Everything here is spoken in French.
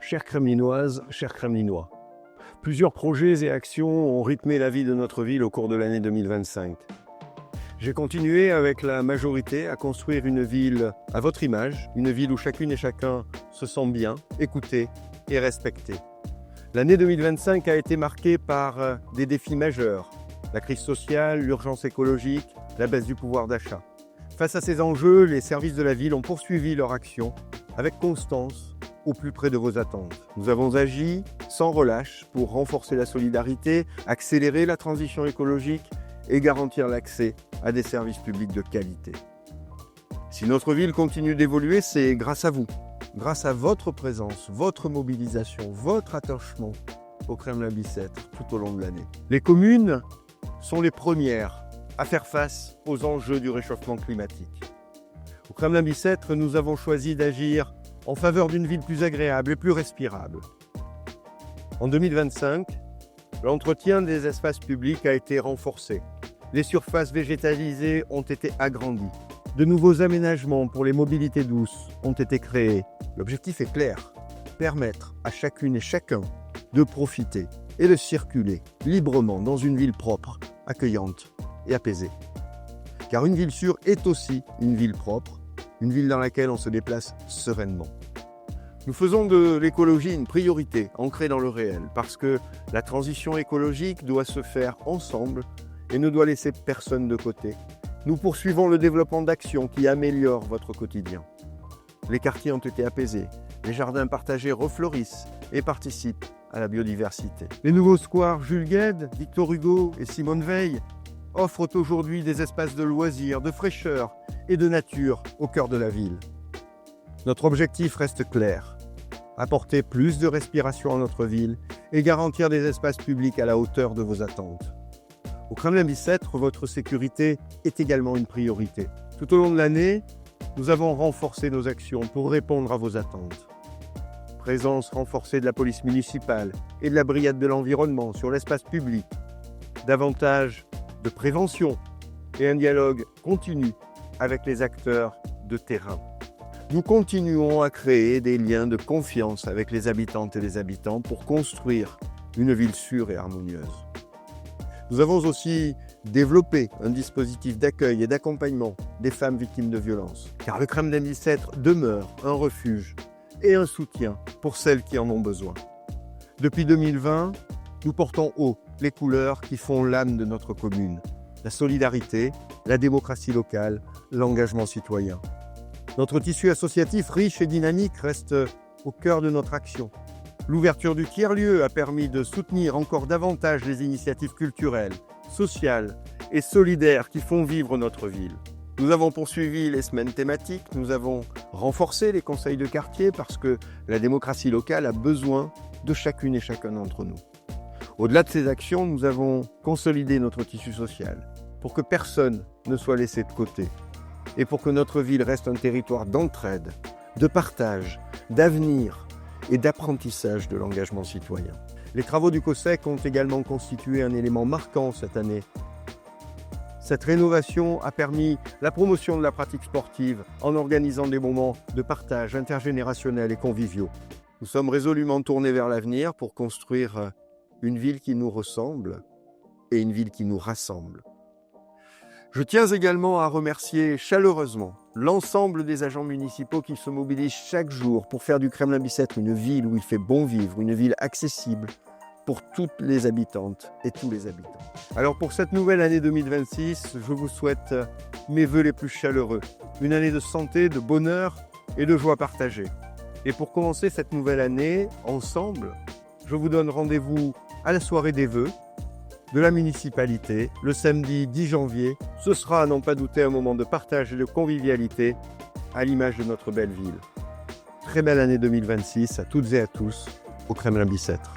Chères Kremlinoises, chers Kremlinois, plusieurs projets et actions ont rythmé la vie de notre ville au cours de l'année 2025. J'ai continué avec la majorité à construire une ville à votre image, une ville où chacune et chacun se sent bien, écouté et respecté. L'année 2025 a été marquée par des défis majeurs, la crise sociale, l'urgence écologique, la baisse du pouvoir d'achat. Face à ces enjeux, les services de la ville ont poursuivi leur action avec constance au plus près de vos attentes. Nous avons agi sans relâche pour renforcer la solidarité, accélérer la transition écologique et garantir l'accès à des services publics de qualité. Si notre ville continue d'évoluer, c'est grâce à vous, grâce à votre présence, votre mobilisation, votre attachement au Kremlin-Bicêtre tout au long de l'année. Les communes sont les premières à faire face aux enjeux du réchauffement climatique. Au Kremlin-Bicêtre, nous avons choisi d'agir en faveur d'une ville plus agréable et plus respirable. En 2025, l'entretien des espaces publics a été renforcé. Les surfaces végétalisées ont été agrandies. De nouveaux aménagements pour les mobilités douces ont été créés. L'objectif est clair, permettre à chacune et chacun de profiter et de circuler librement dans une ville propre, accueillante et apaisée. Car une ville sûre est aussi une ville propre, une ville dans laquelle on se déplace sereinement. Nous faisons de l'écologie une priorité ancrée dans le réel, parce que la transition écologique doit se faire ensemble et ne doit laisser personne de côté. Nous poursuivons le développement d'actions qui améliorent votre quotidien. Les quartiers ont été apaisés, les jardins partagés refleurissent et participent à la biodiversité. Les nouveaux squares Jules Guesde, Victor Hugo et Simone Veil offrent aujourd'hui des espaces de loisirs, de fraîcheur et de nature au cœur de la ville. Notre objectif reste clair, apporter plus de respiration à notre ville et garantir des espaces publics à la hauteur de vos attentes. Au Kremlin-Bicêtre, votre sécurité est également une priorité. Tout au long de l'année, nous avons renforcé nos actions pour répondre à vos attentes. Présence renforcée de la police municipale et de la brigade de l'environnement sur l'espace public. Davantage de prévention et un dialogue continu avec les acteurs de terrain. Nous continuons à créer des liens de confiance avec les habitantes et les habitants pour construire une ville sûre et harmonieuse. Nous avons aussi développé un dispositif d'accueil et d'accompagnement des femmes victimes de violences, car le Kremlin-Bicêtre demeure un refuge et un soutien pour celles qui en ont besoin. Depuis 2020, nous portons haut les couleurs qui font l'âme de notre commune, la solidarité, la démocratie locale, l'engagement citoyen. Notre tissu associatif riche et dynamique reste au cœur de notre action. L'ouverture du tiers-lieu a permis de soutenir encore davantage les initiatives culturelles, sociales et solidaires qui font vivre notre ville. Nous avons poursuivi les semaines thématiques, nous avons renforcé les conseils de quartier parce que la démocratie locale a besoin de chacune et chacun d'entre nous. Au-delà de ces actions, nous avons consolidé notre tissu social pour que personne ne soit laissé de côté et pour que notre ville reste un territoire d'entraide, de partage, d'avenir et d'apprentissage de l'engagement citoyen. Les travaux du COSEC ont également constitué un élément marquant cette année. Cette rénovation a permis la promotion de la pratique sportive en organisant des moments de partage intergénérationnel et conviviaux. Nous sommes résolument tournés vers l'avenir pour construire une ville qui nous ressemble et une ville qui nous rassemble. Je tiens également à remercier chaleureusement l'ensemble des agents municipaux qui se mobilisent chaque jour pour faire du Kremlin-Bicêtre une ville où il fait bon vivre, une ville accessible pour toutes les habitantes et tous les habitants. Alors pour cette nouvelle année 2026, je vous souhaite mes vœux les plus chaleureux. Une année de santé, de bonheur et de joie partagée. Et pour commencer cette nouvelle année, ensemble, je vous donne rendez-vous à la soirée des vœux de la municipalité, le samedi 10 janvier. Ce sera à n'en pas douter un moment de partage et de convivialité à l'image de notre belle ville. Très belle année 2026 à toutes et à tous au Kremlin-Bicêtre.